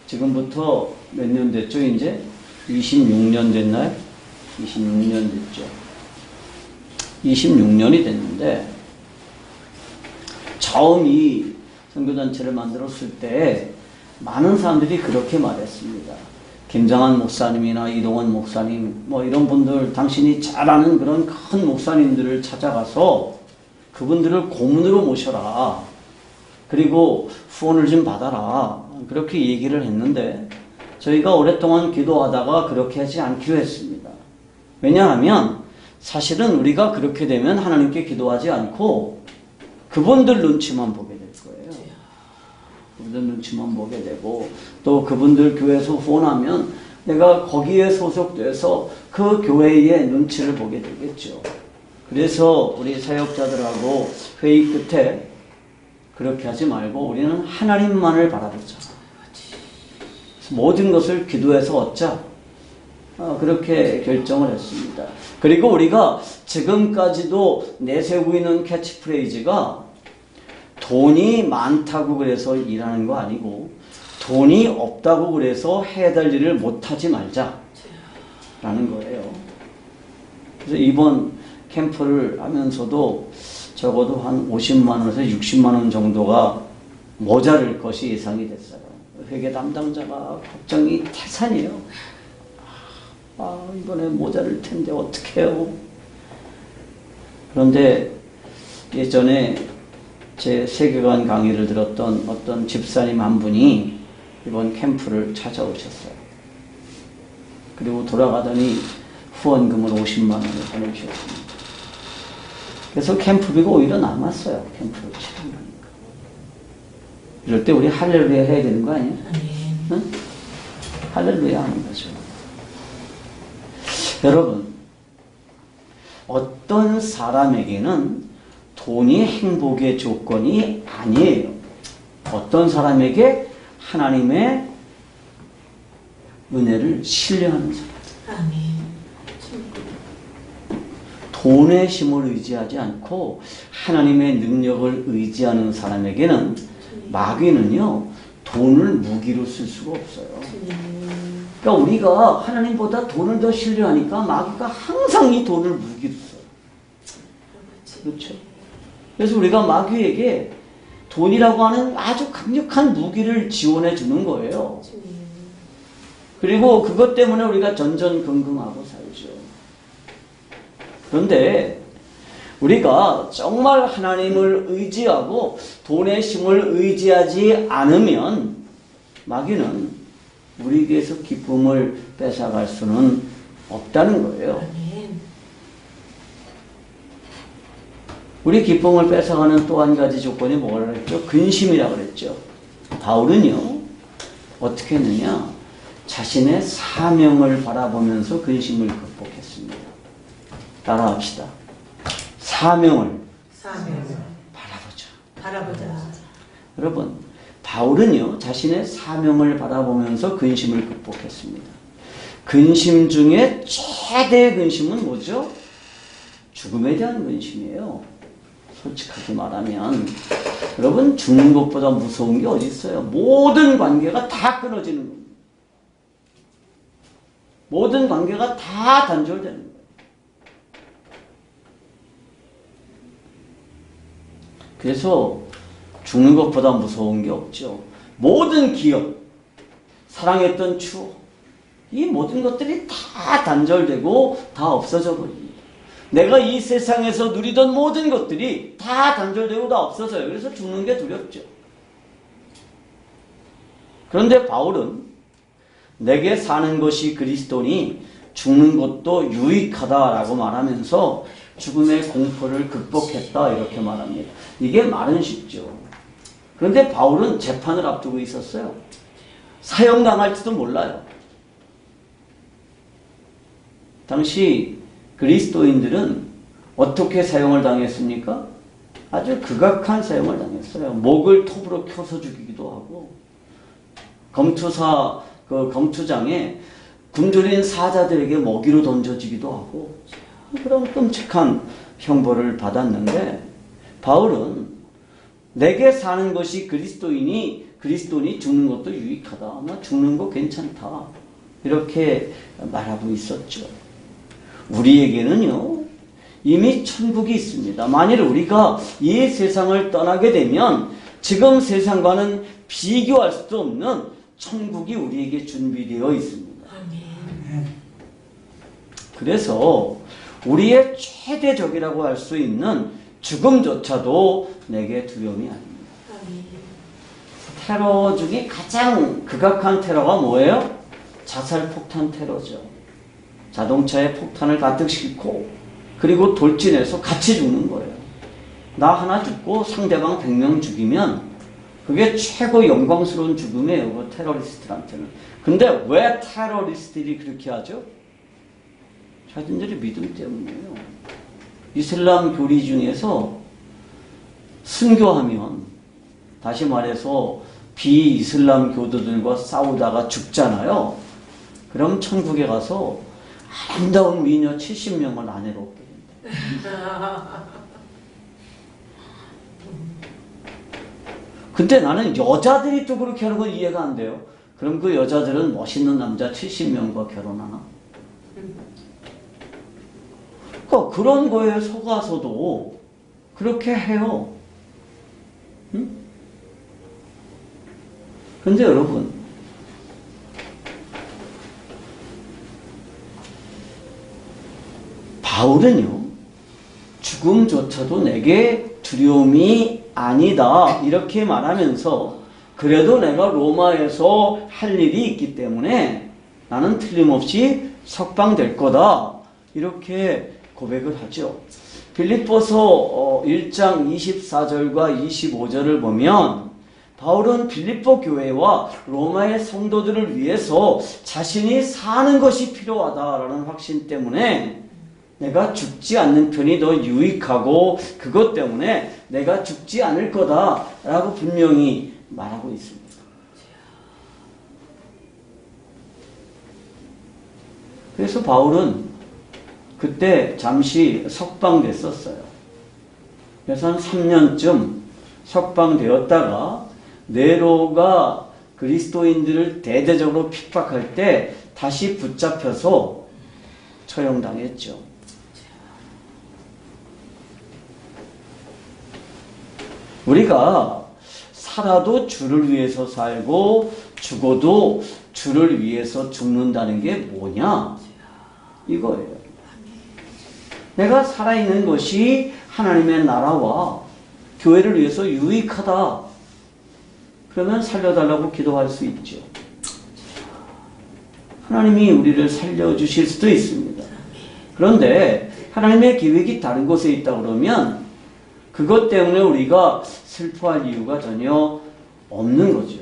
지금부터 몇 년 됐죠, 이제? 26년 됐나요? 26년 됐죠. 26년이 됐는데, 처음 이 선교단체를 만들었을 때 많은 사람들이 그렇게 말했습니다. 김장한 목사님이나 이동원 목사님, 뭐 이런 분들, 당신이 잘 아는 그런 큰 목사님들을 찾아가서 그분들을 고문으로 모셔라. 그리고 후원을 좀 받아라. 그렇게 얘기를 했는데 저희가 오랫동안 기도하다가 그렇게 하지 않기로 했습니다. 왜냐하면 사실은 우리가 그렇게 되면 하나님께 기도하지 않고 그분들 눈치만 보게 될 거예요. 그분들 눈치만 보게 되고 또 그분들 교회에서 후원하면 내가 거기에 소속돼서 그 교회의 눈치를 보게 되겠죠. 그래서 우리 사역자들하고 회의 끝에 그렇게 하지 말고 우리는 하나님만을 바라보자. 모든 것을 기도해서 얻자. 그렇게 결정을 했습니다. 그리고 우리가 지금까지도 내세우고 있는 캐치프레이즈가 돈이 많다고 그래서 일하는 거 아니고 돈이 없다고 그래서 해야 될 일을 못하지 말자 라는 거예요. 그래서 이번 캠프를 하면서도 적어도 한 50만 원에서 60만 원 정도가 모자랄 것이 예상이 됐어요. 회계 담당자가 걱정이 태산이에요. 이번에 모자랄 텐데 어떡해요. 그런데 예전에 제 세계관 강의를 들었던 어떤 집사님 한 분이 이번 캠프를 찾아오셨어요. 그리고 돌아가더니 후원금을 50만 원을 보내주셨습니다. 그래서 캠프비가 오히려 남았어요. 캠프를 치르니까. 이럴 때 우리 할렐루야 해야 되는 거 아니에요? 응? 할렐루야 하는 거죠. 여러분, 어떤 사람에게는 돈이 행복의 조건이 아니에요. 어떤 사람에게 하나님의 은혜를 신뢰하는 사람. 아멘. 돈의 힘을 의지하지 않고 하나님의 능력을 의지하는 사람에게는 마귀는요, 돈을 무기로 쓸 수가 없어요. 그러니까 우리가 하나님보다 돈을 더 신뢰하니까 마귀가 항상 이 돈을 무기로 써요. 그렇죠? 그래서 우리가 마귀에게 돈이라고 하는 아주 강력한 무기를 지원해 주는 거예요. 그리고 그것 때문에 우리가 전전긍긍하고 살죠. 그런데 우리가 정말 하나님을 의지하고 돈의 힘을 의지하지 않으면 마귀는 우리에게서 기쁨을 뺏어갈 수는 없다는 거예요. 우리 기쁨을 뺏어가는 또 한 가지 조건이 뭐라 그랬죠? 근심이라고 그랬죠. 바울은요, 어떻게 했느냐? 자신의 사명을 바라보면서 근심을 극복했습니다. 따라합시다. 사명을 바라보자. 여러분, 바울은요, 자신의 사명을 바라보면서 근심을 극복했습니다. 근심 중에 최대의 근심은 뭐죠? 죽음에 대한 근심이에요. 솔직하게 말하면 여러분, 죽는 것보다 무서운 게 어디 있어요? 모든 관계가 다 끊어지는 겁니다. 모든 관계가 다 단절되는 거예요. 그래서 죽는 것보다 무서운 게 없죠. 모든 기억, 사랑했던 추억, 이 모든 것들이 다 단절되고 다 없어져 버립니다. 내가 이 세상에서 누리던 모든 것들이 다 단절되고 다 없어져요. 그래서 죽는 게 두렵죠. 그런데 바울은 내게 사는 것이 그리스도니 죽는 것도 유익하다라고 말하면서 죽음의 공포를 극복했다 이렇게 말합니다. 이게 말은 쉽죠. 그런데 바울은 재판을 앞두고 있었어요. 사형당할지도 몰라요. 당시 그리스도인들은 어떻게 사형을 당했습니까? 아주 극악한 사형을 당했어요. 목을 톱으로 켜서 죽이기도 하고, 검투장에 굶주린 사자들에게 먹이로 던져지기도 하고, 그런 끔찍한 형벌을 받았는데, 바울은 내게 사는 것이 그리스도니 죽는 것도 유익하다. 죽는 거 괜찮다. 이렇게 말하고 있었죠. 우리에게는요, 이미 천국이 있습니다. 만일 우리가 이 세상을 떠나게 되면 지금 세상과는 비교할 수도 없는 천국이 우리에게 준비되어 있습니다. 그래서 우리의 최대적이라고 할 수 있는 죽음조차도 내게 두려움이 아닙니다. 테러 중에 가장 극악한 테러가 뭐예요? 자살폭탄 테러죠. 자동차에 폭탄을 가득 싣고 그리고 돌진해서 같이 죽는 거예요. 나 하나 죽고 상대방 100명 죽이면 그게 최고 영광스러운 죽음이에요. 그 테러리스트한테는. 근데 왜 테러리스트들이 그렇게 하죠? 자신들의 믿음 때문이에요. 이슬람 교리 중에서 순교하면, 다시 말해서 비이슬람 교도들과 싸우다가 죽잖아요. 그럼 천국에 가서 아름다운 미녀 70명을 아내로 얻게 된다. 근데 나는 여자들이 또 그렇게 하는 건 이해가 안 돼요. 그럼 그 여자들은 멋있는 남자 70명과 결혼하나? 그러니까 그런 거에 속아서도 그렇게 해요. 응? 근데 여러분, 바울은요, 죽음조차도 내게 두려움이 아니다 이렇게 말하면서 그래도 내가 로마에서 할 일이 있기 때문에 나는 틀림없이 석방될 거다 이렇게 고백을 하죠. 빌립보서 1장 24절과 25절을 보면 바울은 빌립보 교회와 로마의 성도들을 위해서 자신이 사는 것이 필요하다라는 확신 때문에 내가 죽지 않는 편이 더 유익하고 그것 때문에 내가 죽지 않을 거다라고 분명히 말하고 있습니다. 그래서 바울은 그때 잠시 석방됐었어요. 그래서 한 3년쯤 석방되었다가 네로가 그리스도인들을 대대적으로 핍박할 때 다시 붙잡혀서 처형당했죠. 우리가 살아도 주를 위해서 살고 죽어도 주를 위해서 죽는다는 게 뭐냐? 이거예요. 내가 살아있는 것이 하나님의 나라와 교회를 위해서 유익하다. 그러면 살려달라고 기도할 수 있죠. 하나님이 우리를 살려주실 수도 있습니다. 그런데 하나님의 계획이 다른 곳에 있다 그러면 그것 때문에 우리가 슬퍼할 이유가 전혀 없는 거죠.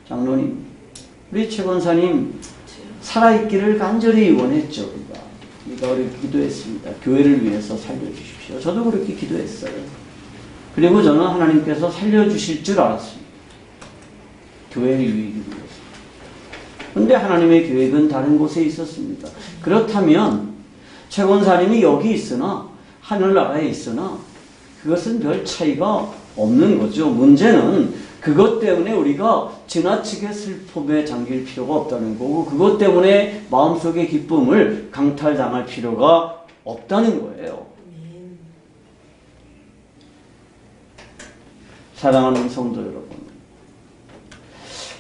장로님, 우리 최 권사님 살아있기를 간절히 원했죠. 우리가 그렇게 기도했습니다. 교회를 위해서 살려주십시오. 저도 그렇게 기도했어요. 그리고 저는 하나님께서 살려주실 줄 알았습니다. 교회의 유익을 위해서. 그런데 하나님의 계획은 다른 곳에 있었습니다. 그렇다면 최 권사님이 여기 있으나 하늘나라에 있으나 그것은 별 차이가 없는 거죠. 문제는 그것 때문에 우리가 지나치게 슬픔에 잠길 필요가 없다는 거고 그것 때문에 마음속의 기쁨을 강탈당할 필요가 없다는 거예요. 사랑하는 성도 여러분,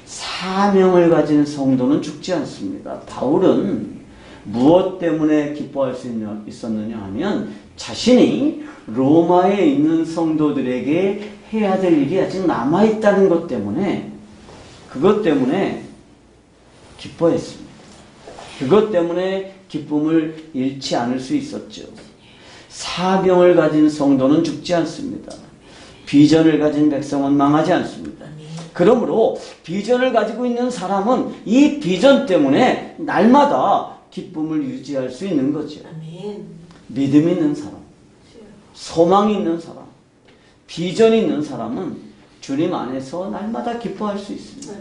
사명을 가진 성도는 죽지 않습니다. 바울은 무엇 때문에 기뻐할 수 있었느냐 하면 자신이 로마에 있는 성도들에게 해야 될 일이 아직 남아있다는 것 때문에 그것 때문에 기뻐했습니다. 그것 때문에 기쁨을 잃지 않을 수 있었죠. 사명을 가진 성도는 죽지 않습니다. 비전을 가진 백성은 망하지 않습니다. 그러므로 비전을 가지고 있는 사람은 이 비전 때문에 날마다 기쁨을 유지할 수 있는 거죠. 믿음 있는 사람, 소망이 있는 사람, 비전이 있는 사람은 주님 안에서 날마다 기뻐할 수 있습니다.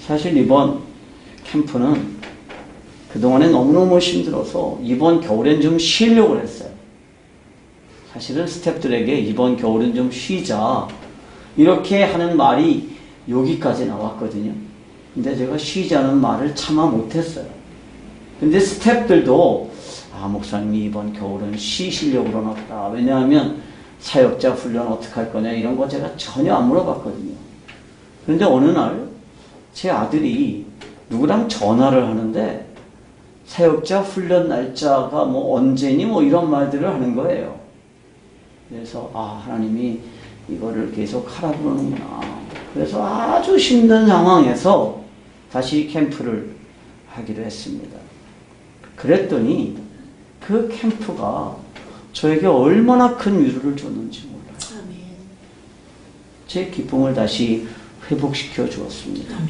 사실 이번 캠프는 그동안에 너무너무 힘들어서 이번 겨울엔 좀 쉬려고 했어요. 사실은 스태프들에게 이번 겨울은 좀 쉬자 이렇게 하는 말이 여기까지 나왔거든요. 근데 제가 쉬자는 말을 참아 못했어요. 근데 스태프들도 목사님이 이번 겨울은 쉬시려고 그러나 보다. 왜냐하면 사역자 훈련 어떻게 할 거냐 이런 거 제가 전혀 안 물어봤거든요. 그런데 어느 날 제 아들이 누구랑 전화를 하는데 사역자 훈련 날짜가 뭐 언제니 뭐 이런 말들을 하는 거예요. 그래서 하나님이 이거를 계속 하라 그러는구나. 그래서 아주 힘든 상황에서 다시 캠프를 하기로 했습니다. 그랬더니 그 캠프가 저에게 얼마나 큰 위로를 줬는지 몰라요. 아멘. 제 기쁨을 다시 회복시켜 주었습니다. 아멘.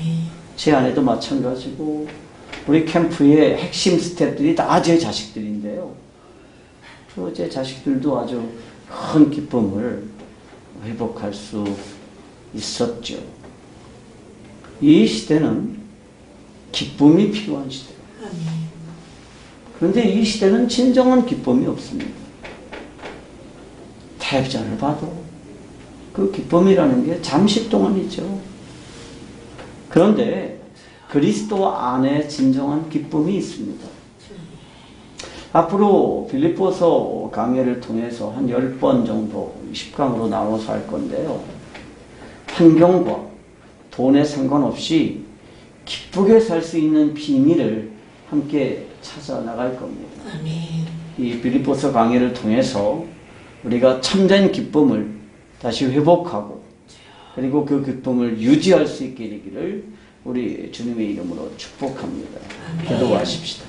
제 아내도 마찬가지고 우리 캠프의 핵심 스태프들이 다 제 자식들인데요. 제 자식들도 아주 큰 기쁨을 회복할 수 있었죠. 이 시대는 기쁨이 필요한 시대예요. 아멘. 그런데 이 시대는 진정한 기쁨이 없습니다. 텔레비전을 봐도 그 기쁨이라는 게 잠시 동안이죠. 그런데 그리스도 안에 진정한 기쁨이 있습니다. 앞으로 빌립보서 강해를 통해서 한 10번 정도 10강으로 나눠서 할 건데요. 환경과 돈에 상관없이 기쁘게 살 수 있는 비밀을 함께 찾아 나갈 겁니다. 아멘. 이 빌립보서 강해를 통해서 우리가 참된 기쁨을 다시 회복하고 그리고 그 기쁨을 유지할 수 있게 되기를 우리 주님의 이름으로 축복합니다. 기도하십시다.